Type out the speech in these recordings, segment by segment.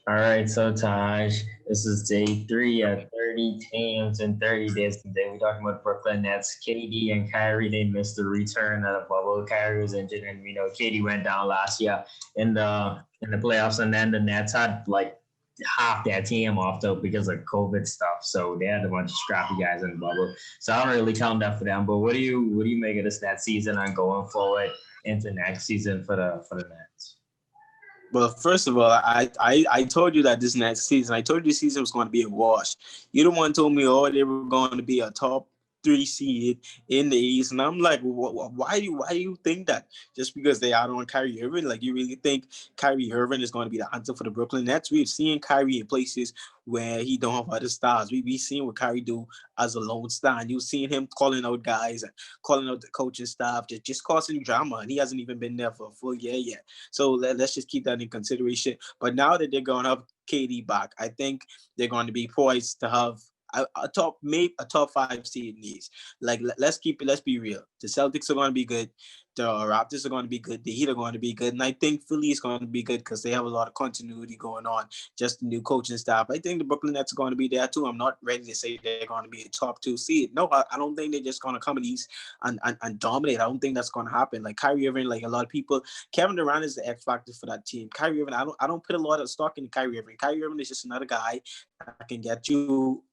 All right, so Taj, this is day three of 30 teams in 30 days. Today we're talking about Brooklyn Nets. KD and Kyrie, they missed the return of the bubble. Kyrie was injured, and we know KD went down last year in the playoffs, and then the Nets had like half their team off though because of COVID stuff. So they had a bunch of scrappy guys in the bubble. So I don't really count that for them. But what do you make of this Nets season and going forward into next season for the Nets? Well, first of all, I told you that this next season, I told you this season was going to be a wash. You the one told me, oh, they were going to be a top three seed in the East, and I'm like, why do you think that? Just because they out on Kyrie Irving, like you really think Kyrie Irving is going to be the answer for the Brooklyn Nets? We've seen Kyrie in places where he don't have other stars. We seen what Kyrie do as a lone star, and you've seen him calling out guys and calling out the coaching staff, just causing drama, and he hasn't even been there for a full year yet. So let's just keep that in consideration. But now that they're going to have KD back, I think they're going to be poised to have a top, maybe a top five seed in the East. Like let's keep it. Let's be real. The Celtics are going to be good. The Raptors are going to be good. The Heat are going to be good, and I think Philly is going to be good because they have a lot of continuity going on. Just the new coaching staff. I think the Brooklyn Nets are going to be there too. I'm not ready to say they're going to be a top two seed. No, I don't think they're just going to come in the East and dominate. I don't think that's going to happen. Like Kyrie Irving, like a lot of people, Kevin Durant is the X factor for that team. Kyrie Irving, I don't put a lot of stock in Kyrie Irving. Kyrie Irving is just another guy that can get you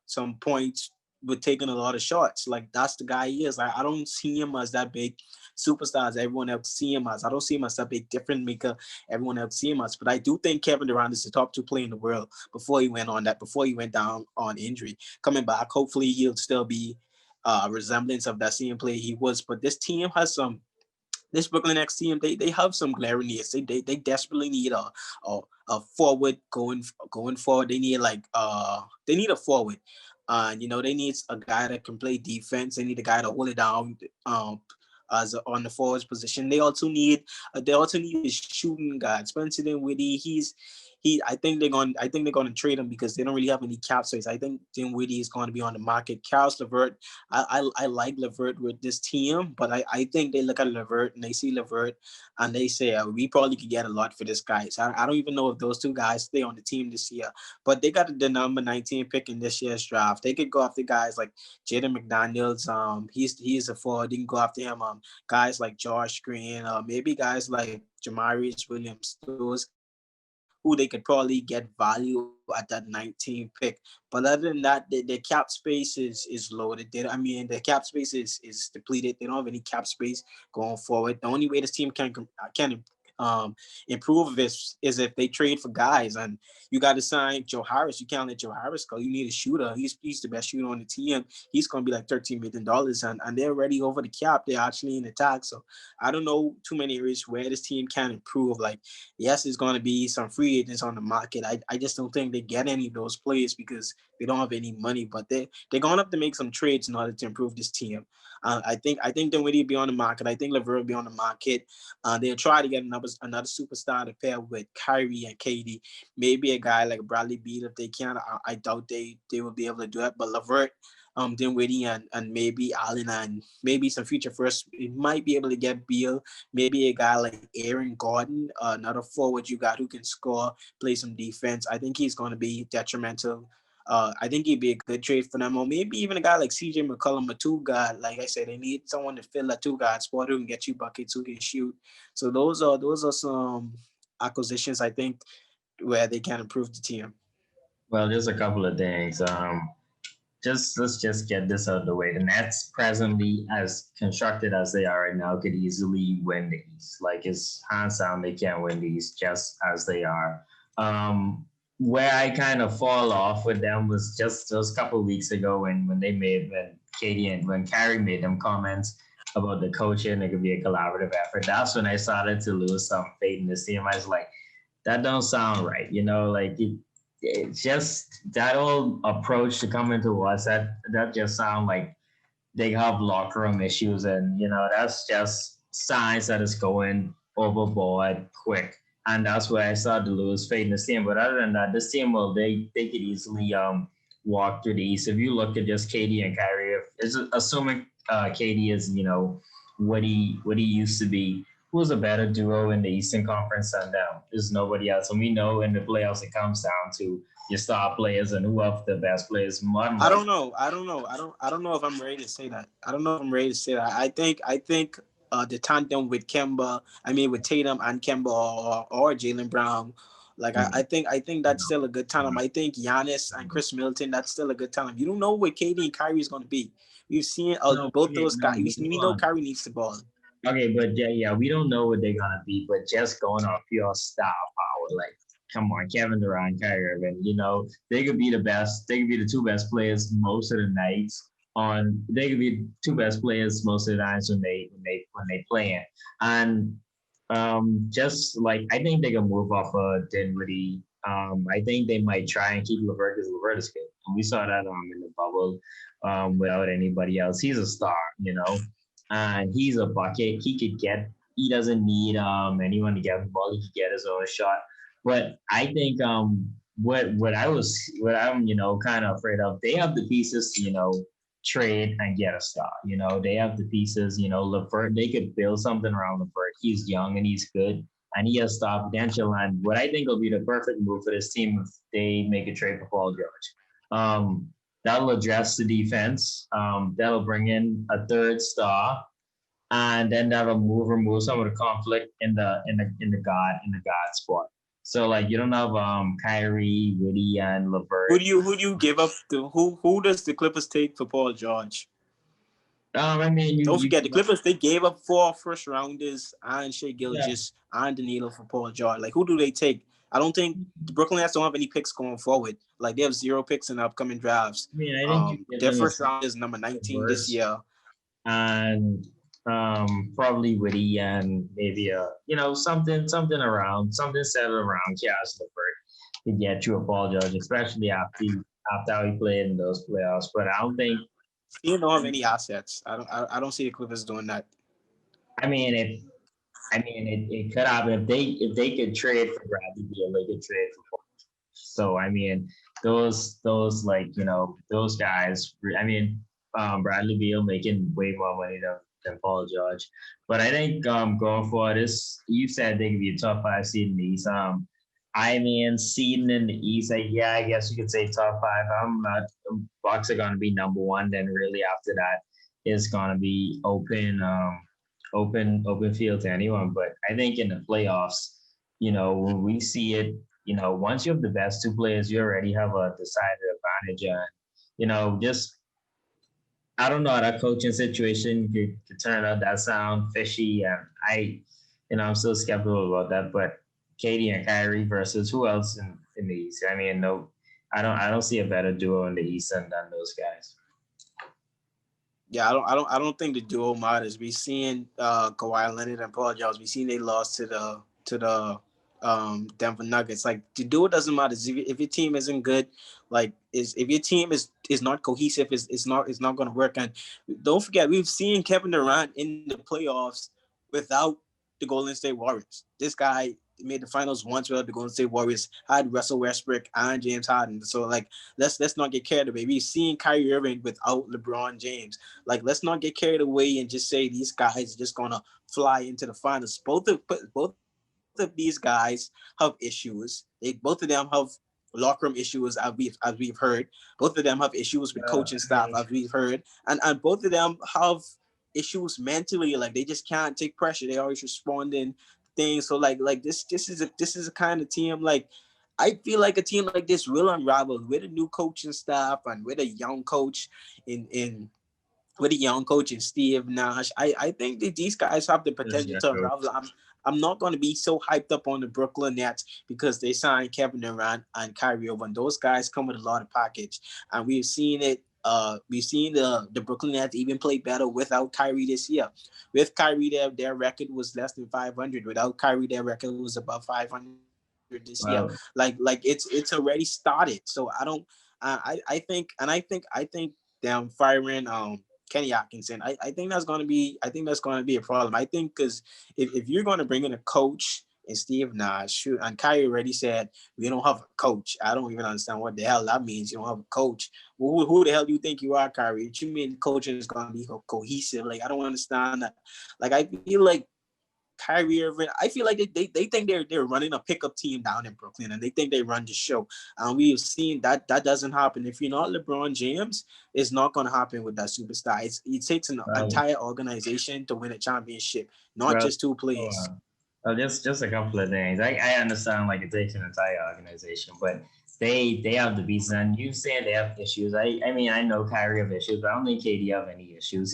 some points with taking a lot of shots. Like that's the guy he is. I don't see him as that big superstar as everyone else see him as. I don't see him as that big different maker everyone else see him as. But I do think Kevin Durant is the top two player in the world before he went down on injury. Coming back, hopefully he'll still be a resemblance of that same player he was. But this team has some this Brooklyn Nets team, they have some glaring needs. They desperately need a forward going forward. They need a forward. They need a guy that can play defense. They need a guy to hold it down. As on the forwards position, they also need a shooting guard. Spencer Dinwiddie, he. I think they're going to trade him because they don't really have any cap space. I think Dinwiddie is going to be on the market. Caris LeVert, I like LeVert with this team, but I think they look at LeVert and they see LeVert and they say we probably could get a lot for this guy. So I don't even know if those two guys stay on the team this year, but they got the number 19 pick in this year's draft. They could go after guys like Jaden McDaniels. He's a forward. They can go after him. Guys like Josh Green. Maybe guys like Jamarius Williams. Those guys who they could probably get value at that 19th pick. But other than that, the cap space is loaded. The cap space is depleted. They don't have any cap space going forward. The only way this team can improve is if they trade for guys, and you got to sign Joe Harris. You can't let Joe Harris go. You need a shooter. He's the best shooter on the team. He's going to be like $13 million, and they're already over the cap. They're actually in attack. So I don't know too many areas where this team can improve. Like, yes, there's going to be some free agents on the market. I just don't think they get any of those players because they don't have any money. But they're going to have to make some trades in order to improve this team. I think Dinwiddie will be on the market. I think LeVert will be on the market. They'll try to get another superstar to pair with Kyrie and KD. Maybe a guy like Bradley Beal if they can. I doubt they will be able to do it. But LeVert, Dinwiddie, and maybe Allen and maybe some future first. It might be able to get Beal. Maybe a guy like Aaron Gordon, another forward you got who can score, play some defense. I think he's going to be detrimental. I think he'd be a good trade for them, or maybe even a guy like CJ McCollum, a two guard. Like I said, they need someone to fill that two guard spot who can get you buckets, who can shoot. So those are some acquisitions I think where they can improve the team. Well, just a couple of things. Just let's just get this out of the way. The Nets presently, as constructed as they are right now, could easily win the East. Like it's hands down, they can't win the East just as they are. Where I kind of fall off with them was just a couple of weeks ago when Katie and when Carrie made them comments about the coaching, it could be a collaborative effort. That's when I started to lose some faith in this team. I was like, that don't sound right, like it's just that old approach to come into us that just sound like they have locker room issues, and that's just signs that it's going overboard quick, and that's where I started to lose faith in this team. But other than that, this team will they could easily walk through the East. If you look at just KD and Kyrie, assuming KD is what he used to be, who's a better duo in the Eastern Conference Sundown? There's nobody else. And we know in the playoffs it comes down to your star players and who are the best players. I don't know. I don't know if I'm ready to say that. I don't know if I'm ready to say that. I think the tandem with Kemba, I mean with Tatum and Kemba or Jalen Brown, like I think that's still a good tandem. I think Giannis and Chris Middleton, that's still a good tandem. You don't know what KD and Kyrie is going to be. We've seen No, both okay, those guys. no, We hold know on. Kyrie needs the ball. Okay, but yeah, we don't know what they're gonna be, but just going off pure star power, like come on, Kevin Durant, Kyrie Irving, they could be the best. They could be the two best players most of the nights. They could be two best players most of the times when they play in. And just like I think they can move off of Dinwiddie. I think they might try and keep Levert because Levert is good. And we saw that in the bubble without anybody else. He's a star, and he's a bucket. He doesn't need anyone to get the ball. He can get his own shot. But I think what I'm kind of afraid of, they have the pieces to trade and get a star. They have the pieces. Levert, they could build something around Levert. He's young and he's good, and he has star potential. And what I think will be the perfect move for this team if they make a trade for Paul George. That'll address the defense. That'll bring in a third star, and then that'll remove some of the conflict in the guard spot. So like you don't have Kyrie, Woody, and Who Levert. do you give up to? Who does the Clippers take for Paul George? I mean, Don't you forget the Clippers. They gave up 4 first rounders and Shea yeah. Gilgeous and Danilo for Paul George. Like, who do they take? I don't think the Brooklyn Nets don't have any picks going forward. Like, they have 0 picks in the upcoming drafts. I mean, I think you give Their them a first round is number 19 this Levert year. and probably Woody and maybe something around something settled around Chaos Levert to get you a Paul George, especially after how he played in those playoffs. But I don't think. They don't have any assets. I don't see the Clippers doing that. I mean, it could happen if they could trade for Bradley Beal, they could trade for Paul. So I mean, those like those guys. I mean, Bradley Beal making way more money than Paul George, but I think going forward, this you said they could be a top 5 seed in the East. I mean, seeding in the East, yeah, I guess you could say top 5. I'm not. Bucks are gonna be number one. Then really after that is gonna be open field to anyone. But I think in the playoffs, when we see it, once you have the best two players, you already have a decided advantage. And just I don't know, that coaching situation could turn out that sound fishy, and I'm still skeptical about that. But Katie and Kyrie versus who else in the East? I mean, no, I don't see a better duo in the East than those guys. Yeah, I don't think the duo matters. We seen Kawhi Leonard and Paul George. We seen they lost to the Denver Nuggets. Like the duo doesn't matter. If your team isn't good, like if your team is not cohesive, it's not going to work. And don't forget, we've seen Kevin Durant in the playoffs without the Golden State Warriors. This guy made the finals once without the Golden State Warriors. Had Russell Westbrook and James Harden. So like let's not get carried away. We've seen Kyrie Irving without LeBron James. Like let's not get carried away and just say these guys are just gonna fly into the finals. Both of these guys have issues. Both of them have locker room issues as we've heard. Both of them have issues with coaching I staff mean, as we've heard, and both of them have issues mentally. Like they just can't take pressure. They always responding things. So like this is a kind of team like. I feel like a team like this will unravel with a new coaching staff and with a young coach in with a young coach and Steve Nash. I think that these guys have the potential yeah, to coach. unravel. I'm not going to be so hyped up on the Brooklyn Nets because they signed Kevin Durant and Kyrie Irving. Those guys come with a lot of package, and we've seen it. We've seen the Brooklyn Nets even play better without Kyrie this year. With Kyrie, their record was less than 500. Without Kyrie, their record was above 500 this year. Well, Like it's already started. So I don't. I think them firing Kenny Atkinson. I think that's gonna be a problem. I think because if you're gonna bring in a coach and Steve Nash and Kyrie already said we don't have a coach. I don't even understand what the hell that means. You don't have a coach. Who the hell do you think you are, Kyrie? What you mean coaching is gonna be cohesive? Like I don't understand that. Like I feel like Kyrie Irving, I feel like they think they're running a pickup team down in Brooklyn, and they think they run the show. And we've seen that doesn't happen. If you're not LeBron James, it's not going to happen with that superstar. It takes an Right. entire organization to win a championship, not Well, just two so, players. just a couple of things. I understand like it takes an entire organization, but they have the beats. And you saying they have issues. I mean I know Kyrie have issues, but I don't think KD have any issues.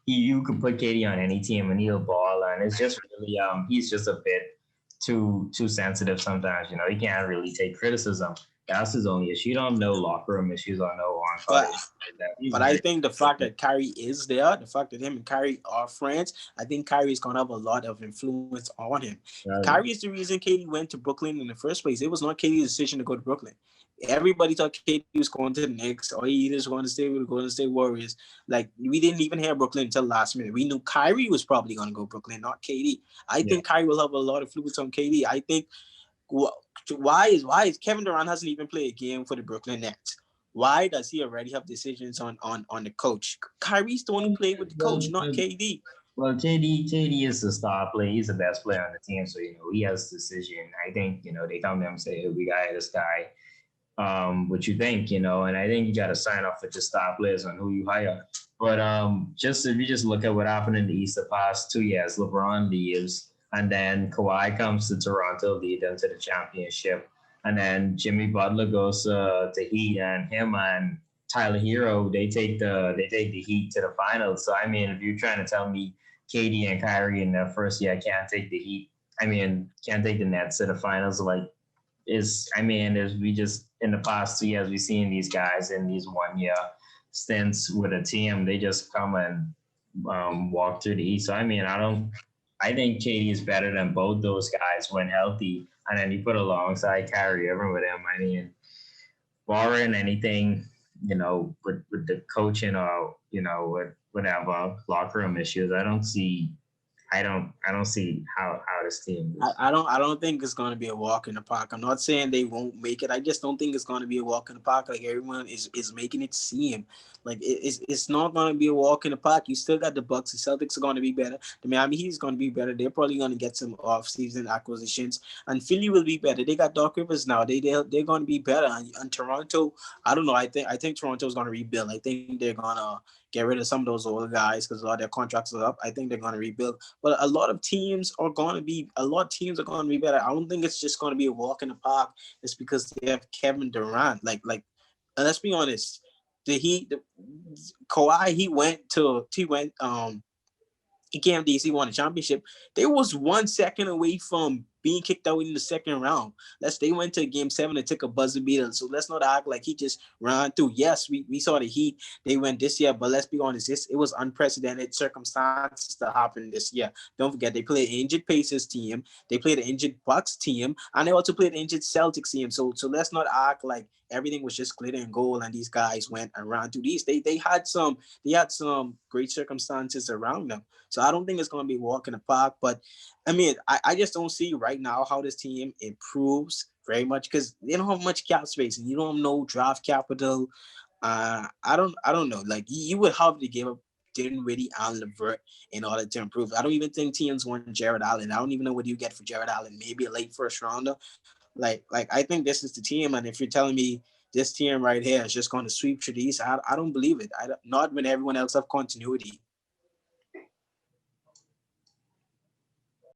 You could put KD on any team and he'll ball, and it's just really he's just a bit too sensitive sometimes. He can't really take criticism. That's his only issue. You don't know locker room issues or no on court But issues like that. He's But I very think the fact that Kyrie is there, the fact that him and Kyrie are friends, I think Kyrie is going to have a lot of influence on him. right. Kyrie is the reason KD went to Brooklyn in the first place. It was not KD's decision to go to Brooklyn. Everybody thought KD was going to the Knicks or he was going to stay with the Golden State Warriors. Like, we didn't even hear Brooklyn until last minute. We knew Kyrie was probably going to go Brooklyn, not KD. I Yeah. think Kyrie will have a lot of influence on KD. I think why is Kevin Durant hasn't even played a game for the Brooklyn Nets? Why does he already have decisions on the coach? Kyrie's the one who played with the coach, Well, not KD. well, KD is the star player. He's the best player on the team, so he has decision. I think they come to him and say, hey, "We got this guy. What you think?" And I think you got to sign off with your star players on who you hire. But just if you just look at what happened in the East the past 2 years, LeBron leaves, and then Kawhi comes to Toronto, lead them to the championship, and then Jimmy Butler goes to Heat, and him and Tyler Hero they take the Heat to the finals. So I mean, if you're trying to tell me KD and Kyrie in their first year can't take the Heat, I mean, can't take the Nets to the finals, like as we just in the past 2 years we've seen these guys in these 1 year stints with a team, they just come and walk through the East. So I think KD is better than both those guys when healthy, and then you put alongside Kyrie Irving with him. I mean, barring anything, with the coaching or with whatever locker room issues, I don't see how this team is. I don't think it's going to be a walk in the park. I'm not saying they won't make it. I just don't think it's going to be a walk in the park like everyone is making it seem. Like it's not going to be a walk in the park. You still got the Bucks. The Celtics are going to be better. The Miami Heat is going to be better. They're probably going to get some off-season acquisitions, and Philly will be better. They got Doc Rivers now. They're going to be better. And Toronto, I don't know. I think Toronto is going to rebuild. I think they're going to get rid of some of those old guys because a lot of their contracts are up. I think they're going to rebuild. But a lot of teams are going to be better. I don't think it's just going to be a walk in the park. It's because they have Kevin Durant. And let's be honest. Kawhi, he came to DC, won a championship. They was 1 second away from being kicked out in the second round. They went to game 7 and took a buzzer beater. So let's not act like he just ran through. Yes, we saw the Heat. They went this year, but let's be honest, it was unprecedented circumstances that happened this year. Don't forget, they played an injured Pacers team, they played an injured Bucks team, and they also played an injured Celtics team. So let's not act like everything was just glitter and gold and these guys went and ran through these. They had some great circumstances around them. So I don't think it's going to be a walk in the park. But I mean, I just don't see right now how this team improves very much because they don't have much cap space and you don't have no draft capital. I don't know. Like you would have to give up Dinwiddie and LeVert in order to improve. I don't even think teams want Jared Allen. I don't even know what you get for Jared Allen. Maybe a late first rounder. Like I think this is the team. And if you're telling me this team right here is just going to sweep through the East, I don't believe it. Not when everyone else have continuity.